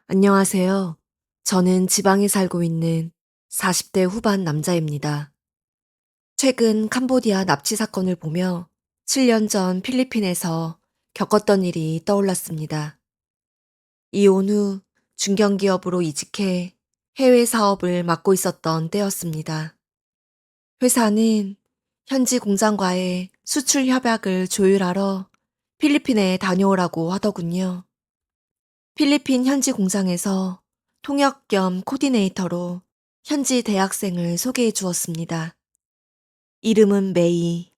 안녕하세요. 저는 지방에 살고 있는 40대 후반 남자입니다. 최근 캄보디아 납치 사건을 보며 7년 전 필리핀에서 겪었던 일이 떠올랐습니다. 이혼 후 중견기업으로 이직해 해외 사업을 맡고 있었던 때였습니다. 회사는 현지 공장과의 수출 협약을 조율하러 필리핀에 다녀오라고 하더군요. 필리핀 현지 공장에서 통역 겸 코디네이터로 현지 대학생을 소개해 주었습니다. 이름은 메이.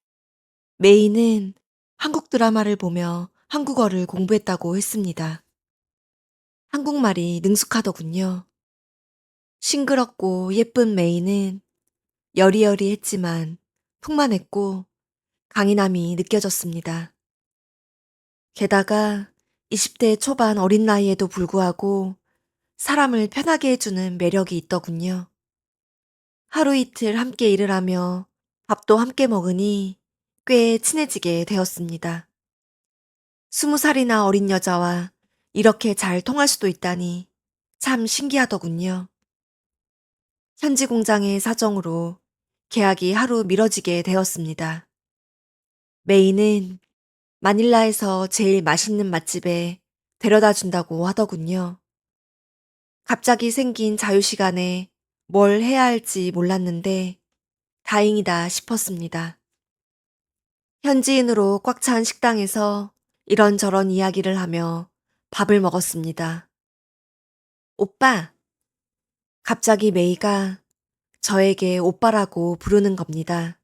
메이는 한국 드라마를 보며 한국어를 공부했다고 했습니다. 한국말이 능숙하더군요. 싱그럽고 예쁜 메이는 여리여리했지만 풍만했고 강인함이 느껴졌습니다. 게다가 20대 초반 어린 나이에도 불구하고 사람을 편하게 해주는 매력이 있더군요. 하루 이틀 함께 일을 하며 밥도 함께 먹으니 꽤 친해지게 되었습니다. 20살이나 어린 여자와 이렇게 잘 통할 수도 있다니 참 신기하더군요. 현지 공장의 사정으로 계약이 하루 미뤄지게 되었습니다. 메이는 마닐라에서 제일 맛있는 맛집에 데려다 준다고 하더군요. 갑자기 생긴 자유시간에 뭘 해야 할지 몰랐는데 다행이다 싶었습니다. 현지인으로 꽉 찬 식당에서 이런저런 이야기를 하며 밥을 먹었습니다. 오빠! 갑자기 메이가 저에게 오빠라고 부르는 겁니다.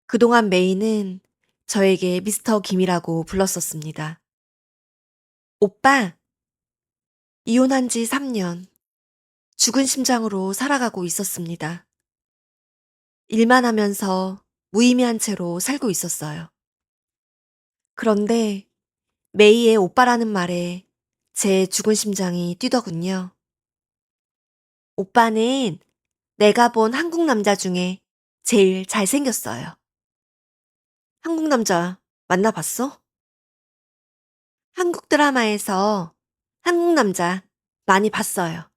그동안 메이는 저에게 미스터 김이라고 불렀었습니다. 오빠! 이혼한 지 3년. 죽은 심장으로 살아가고 있었습니다. 일만 하면서 무의미한 채로 살고 있었어요. 그런데 메이의 오빠라는 말에 제 죽은 심장이 뛰더군요. 오빠는 내가 본 한국 남자 중에 제일 잘생겼어요. 한국 남자 만나봤어? 한국 드라마에서 한국 남자 많이 봤어요.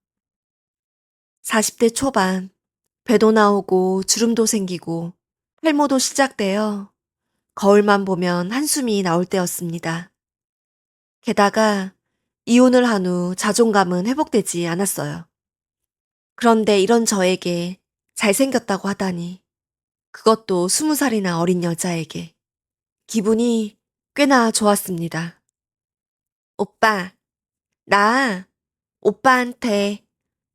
40대 초반, 배도 나오고 주름도 생기고 탈모도 시작되어 거울만 보면 한숨이 나올 때였습니다. 게다가 이혼을 한 후 자존감은 회복되지 않았어요. 그런데 이런 저에게 잘생겼다고 하다니, 그것도 20살이나 어린 여자에게. 기분이 꽤나 좋았습니다. 오빠, 나 오빠한테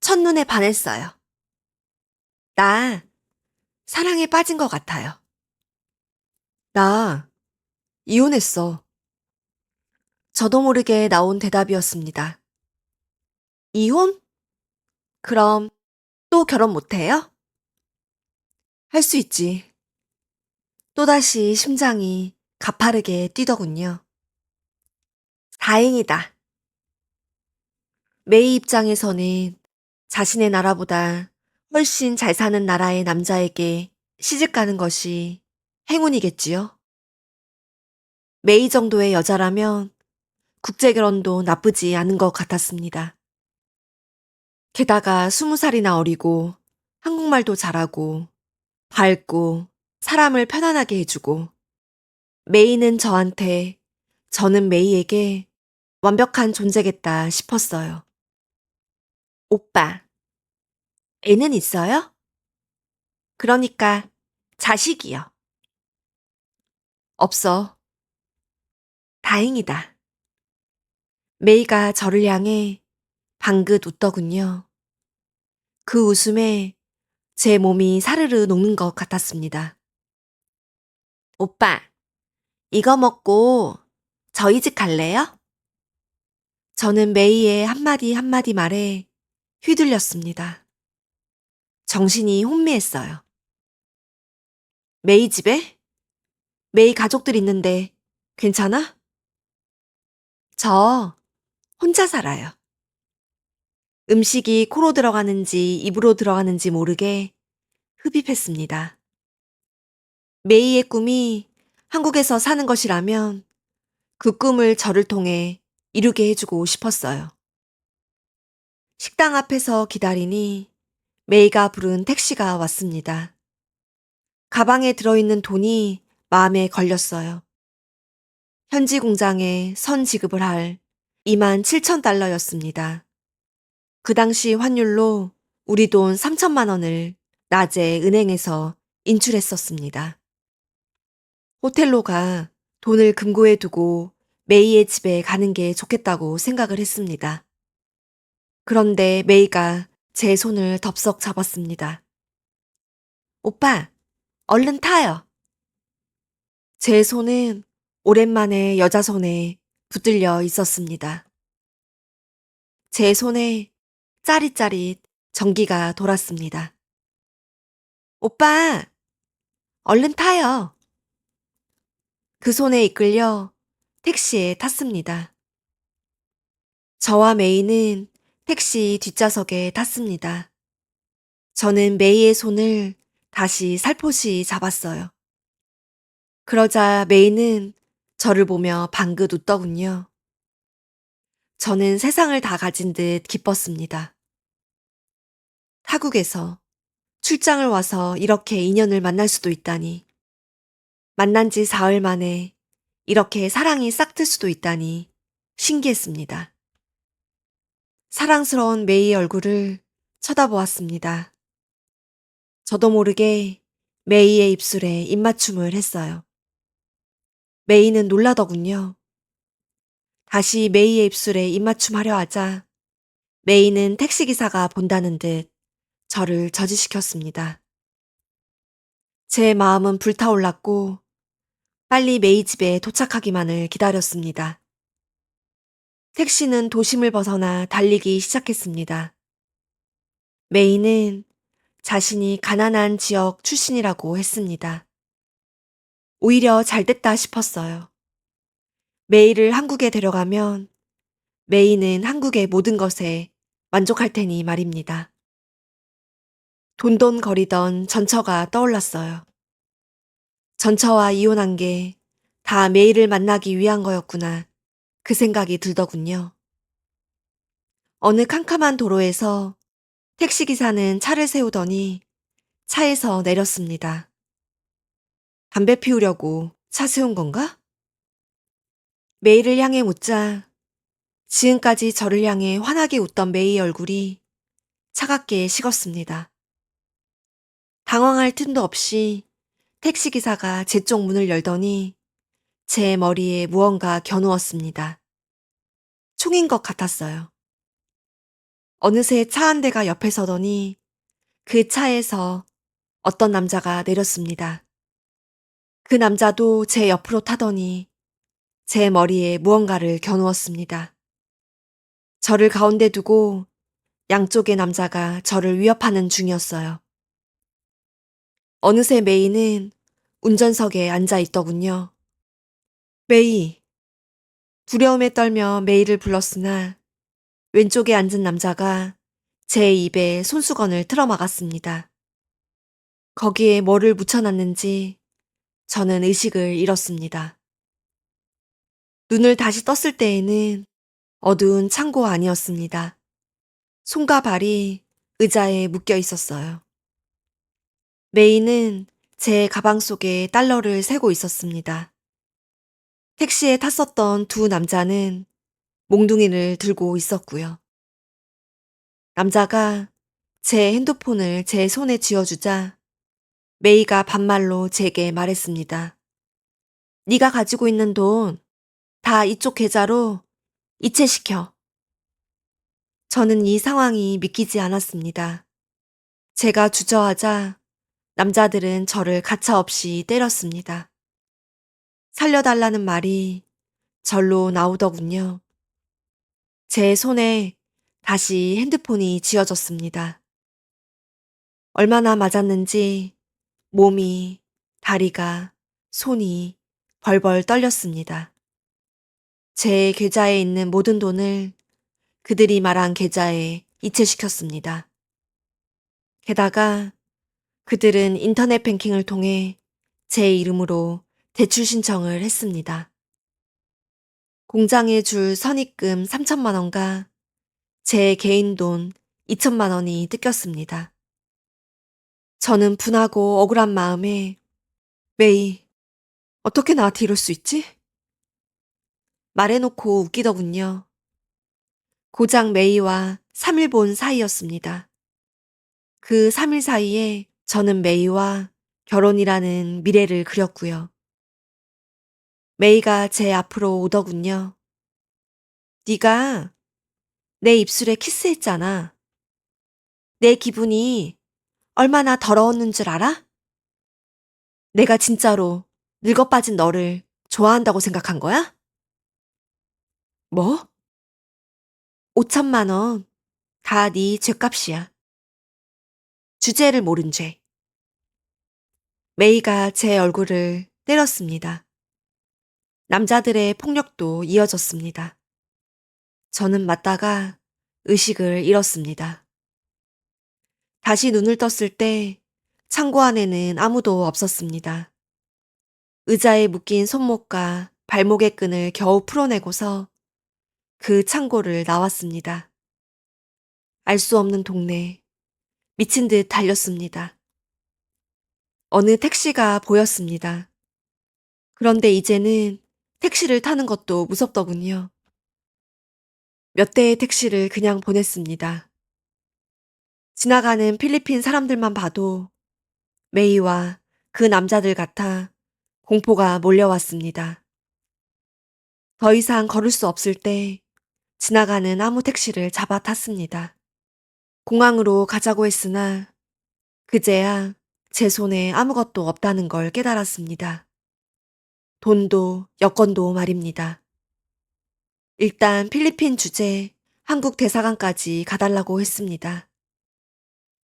첫눈에 반했어요. 나 사랑에 빠진 것 같아요. 나 이혼했어. 저도 모르게 나온 대답이었습니다. 이혼? 그럼 또 결혼 못해요? 할 수 있지. 또다시 심장이 가파르게 뛰더군요. 다행이다. 메이 입장에서는 자신의 나라보다 훨씬 잘 사는 나라의 남자에게 시집가는 것이 행운이겠지요. 메이 정도의 여자라면 국제결혼도 나쁘지 않은 것 같았습니다. 게다가 20살이나 어리고 한국말도 잘하고 밝고 사람을 편안하게 해주고 메이는 저한테 저는 메이에게 완벽한 존재겠다 싶었어요. 오빠, 애는 있어요? 그러니까 자식이요. 없어. 다행이다. 메이가 저를 향해 방긋 웃더군요. 그 웃음에 제 몸이 사르르 녹는 것 같았습니다. 오빠, 이거 먹고 저희 집 갈래요? 저는 메이의 한마디 한마디 말에 휘둘렸습니다. 정신이 혼미했어요. 메이 집에? 메이 가족들 있는데 괜찮아? 저 혼자 살아요. 음식이 코로 들어가는지 입으로 들어가는지 모르게 흡입했습니다. 메이의 꿈이 한국에서 사는 것이라면 그 꿈을 저를 통해 이루게 해주고 싶었어요. 식당 앞에서 기다리니 메이가 부른 택시가 왔습니다. 가방에 들어있는 돈이 마음에 걸렸어요. 현지 공장에 선 지급을 할 27,000달러였습니다. 그 당시 환율로 우리 돈 3천만 원을 낮에 은행에서 인출했었습니다. 호텔로가 돈을 금고에 두고 메이의 집에 가는 게 좋겠다고 생각을 했습니다. 그런데 메이가 제 손을 덥석 잡았습니다. 오빠, 얼른 타요. 제 손은 오랜만에 여자 손에 붙들려 있었습니다. 제 손에 짜릿짜릿 전기가 돌았습니다. 오빠, 얼른 타요. 그 손에 이끌려 택시에 탔습니다. 저와 메이는 택시 뒷좌석에 탔습니다. 저는 메이의 손을 다시 살포시 잡았어요. 그러자 메이는 저를 보며 방긋 웃더군요. 저는 세상을 다 가진 듯 기뻤습니다. 타국에서 출장을 와서 이렇게 인연을 만날 수도 있다니. 만난 지 사흘 만에 이렇게 사랑이 싹틀 수도 있다니 신기했습니다. 사랑스러운 메이의 얼굴을 쳐다보았습니다. 저도 모르게 메이의 입술에 입맞춤을 했어요. 메이는 놀라더군요. 다시 메이의 입술에 입맞춤하려 하자 메이는 택시기사가 본다는 듯 저를 저지시켰습니다. 제 마음은 불타올랐고 빨리 메이 집에 도착하기만을 기다렸습니다. 택시는 도심을 벗어나 달리기 시작했습니다. 메이는 자신이 가난한 지역 출신이라고 했습니다. 오히려 잘됐다 싶었어요. 메이를 한국에 데려가면 메이는 한국의 모든 것에 만족할 테니 말입니다. 돈돈거리던 전처가 떠올랐어요. 전처와 이혼한 게 다 메이를 만나기 위한 거였구나. 그 생각이 들더군요. 어느 캄캄한 도로에서 택시기사는 차를 세우더니 차에서 내렸습니다. 담배 피우려고 차 세운 건가? 메이를 향해 묻자 지금까지 저를 향해 환하게 웃던 메이의 얼굴이 차갑게 식었습니다. 당황할 틈도 없이 택시기사가 제 쪽 문을 열더니 제 머리에 무언가 겨누었습니다. 총인 것 같았어요. 어느새 차 한 대가 옆에 서더니 그 차에서 어떤 남자가 내렸습니다. 그 남자도 제 옆으로 타더니 제 머리에 무언가를 겨누었습니다. 저를 가운데 두고 양쪽의 남자가 저를 위협하는 중이었어요. 어느새 메이는 운전석에 앉아 있더군요. 메이. 두려움에 떨며 메이를 불렀으나 왼쪽에 앉은 남자가 제 입에 손수건을 틀어막았습니다. 거기에 뭐를 묻혀놨는지 저는 의식을 잃었습니다. 눈을 다시 떴을 때에는 어두운 창고 안이었습니다. 손과 발이 의자에 묶여 있었어요. 메이는 제 가방 속에 달러를 세고 있었습니다. 택시에 탔었던 두 남자는 몽둥이를 들고 있었고요. 남자가 제 핸드폰을 제 손에 쥐어주자 메이가 반말로 제게 말했습니다. 네가 가지고 있는 돈 다 이쪽 계좌로 이체시켜. 저는 이 상황이 믿기지 않았습니다. 제가 주저하자 남자들은 저를 가차없이 때렸습니다. 살려달라는 말이 절로 나오더군요. 제 손에 다시 핸드폰이 쥐어졌습니다. 얼마나 맞았는지 몸이, 다리가, 손이 벌벌 떨렸습니다. 제 계좌에 있는 모든 돈을 그들이 말한 계좌에 이체시켰습니다. 게다가 그들은 인터넷 뱅킹을 통해 제 이름으로 대출 신청을 했습니다. 공장에 줄 선입금 3천만 원과 제 개인 돈 2천만 원이 뜯겼습니다. 저는 분하고 억울한 마음에 메이, 어떻게 나한테 이럴 수 있지? 말해놓고 웃기더군요. 고작 메이와 3일 본 사이였습니다. 그 3일 사이에 저는 메이와 결혼이라는 미래를 그렸고요. 메이가 제 앞으로 오더군요. 네가 내 입술에 키스했잖아. 내 기분이 얼마나 더러웠는 줄 알아? 내가 진짜로 늙어빠진 너를 좋아한다고 생각한 거야? 뭐? 5천만 원. 다 네 죗값이야. 주제를 모른 죄. 메이가 제 얼굴을 때렸습니다. 남자들의 폭력도 이어졌습니다. 저는 맞다가 의식을 잃었습니다. 다시 눈을 떴을 때 창고 안에는 아무도 없었습니다. 의자에 묶인 손목과 발목의 끈을 겨우 풀어내고서 그 창고를 나왔습니다. 알 수 없는 동네, 미친 듯 달렸습니다. 어느 택시가 보였습니다. 그런데 이제는 택시를 타는 것도 무섭더군요. 몇 대의 택시를 그냥 보냈습니다. 지나가는 필리핀 사람들만 봐도 메이와 그 남자들 같아 공포가 몰려왔습니다. 더 이상 걸을 수 없을 때 지나가는 아무 택시를 잡아 탔습니다. 공항으로 가자고 했으나 그제야 제 손에 아무것도 없다는 걸 깨달았습니다. 돈도 여권도 말입니다. 일단 필리핀 주재 한국 대사관까지 가달라고 했습니다.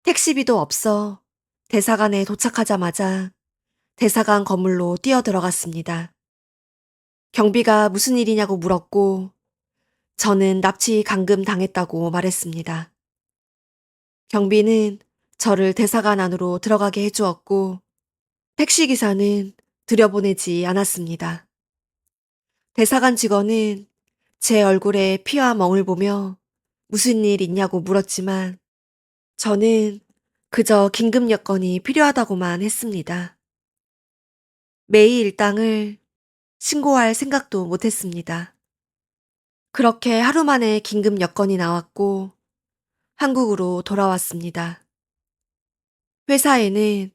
택시비도 없어 대사관에 도착하자마자 대사관 건물로 뛰어들어갔습니다. 경비가 무슨 일이냐고 물었고 저는 납치 감금 당했다고 말했습니다. 경비는 저를 대사관 안으로 들어가게 해주었고 택시기사는 들여보내지 않았습니다. 대사관 직원은 제 얼굴에 피와 멍을 보며 무슨 일 있냐고 물었지만 저는 그저 긴급 여건이 필요하다고만 했습니다. 메이 일당을 신고할 생각도 못했습니다. 그렇게 하루 만에 긴급 여건이 나왔고 한국으로 돌아왔습니다. 회사에는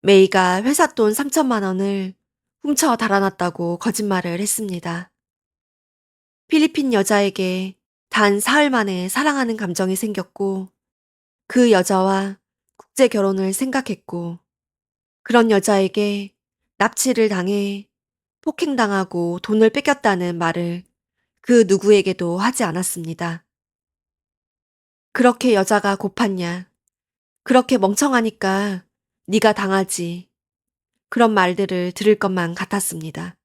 메이가 회사 돈 3천만 원을 훔쳐 달아났다고 거짓말을 했습니다. 필리핀 여자에게 단 사흘 만에 사랑하는 감정이 생겼고 그 여자와 국제 결혼을 생각했고 그런 여자에게 납치를 당해 폭행당하고 돈을 뺏겼다는 말을 그 누구에게도 하지 않았습니다. 그렇게 여자가 고팠냐? 그렇게 멍청하니까 네가 당하지. 그런 말들을 들을 것만 같았습니다.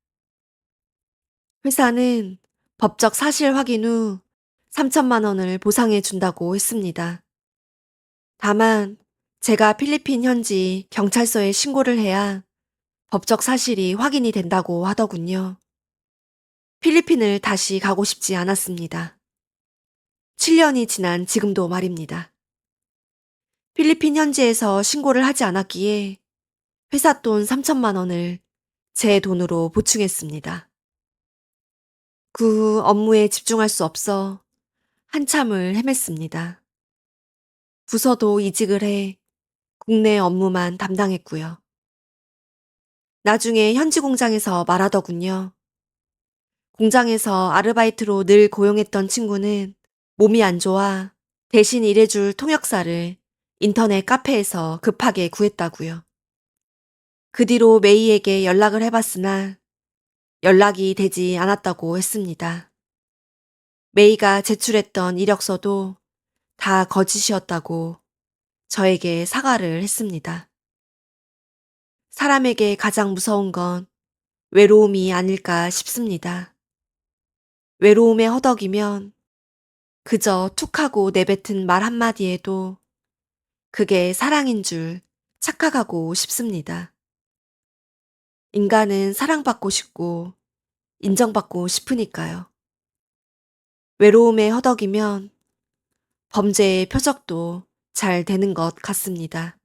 회사는 법적 사실 확인 후 3천만 원을 보상해 준다고 했습니다. 다만 제가 필리핀 현지 경찰서에 신고를 해야 법적 사실이 확인이 된다고 하더군요. 필리핀을 다시 가고 싶지 않았습니다. 7년이 지난 지금도 말입니다. 필리핀 현지에서 신고를 하지 않았기에 회사 돈 3천만 원을 제 돈으로 보충했습니다. 그 후 업무에 집중할 수 없어 한참을 헤맸습니다. 부서도 이직을 해 국내 업무만 담당했고요. 나중에 현지 공장에서 말하더군요. 공장에서 아르바이트로 늘 고용했던 친구는 몸이 안 좋아 대신 일해줄 통역사를 인터넷 카페에서 급하게 구했다고요. 그 뒤로 메이에게 연락을 해봤으나 연락이 되지 않았다고 했습니다. 메이가 제출했던 이력서도 다 거짓이었다고 저에게 사과를 했습니다. 사람에게 가장 무서운 건 외로움이 아닐까 싶습니다. 외로움에 허덕이면 그저 툭하고 내뱉은 말 한마디에도 그게 사랑인 줄 착각하고 싶습니다. 인간은 사랑받고 싶고 인정받고 싶으니까요. 외로움에 허덕이면 범죄의 표적도 잘 되는 것 같습니다.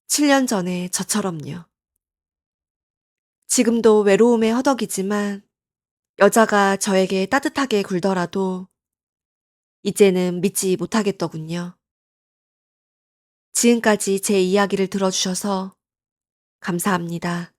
7년 전에 저처럼요. 지금도 외로움에 허덕이지만 여자가 저에게 따뜻하게 굴더라도 이제는 믿지 못하겠더군요. 지금까지 제 이야기를 들어주셔서 감사합니다.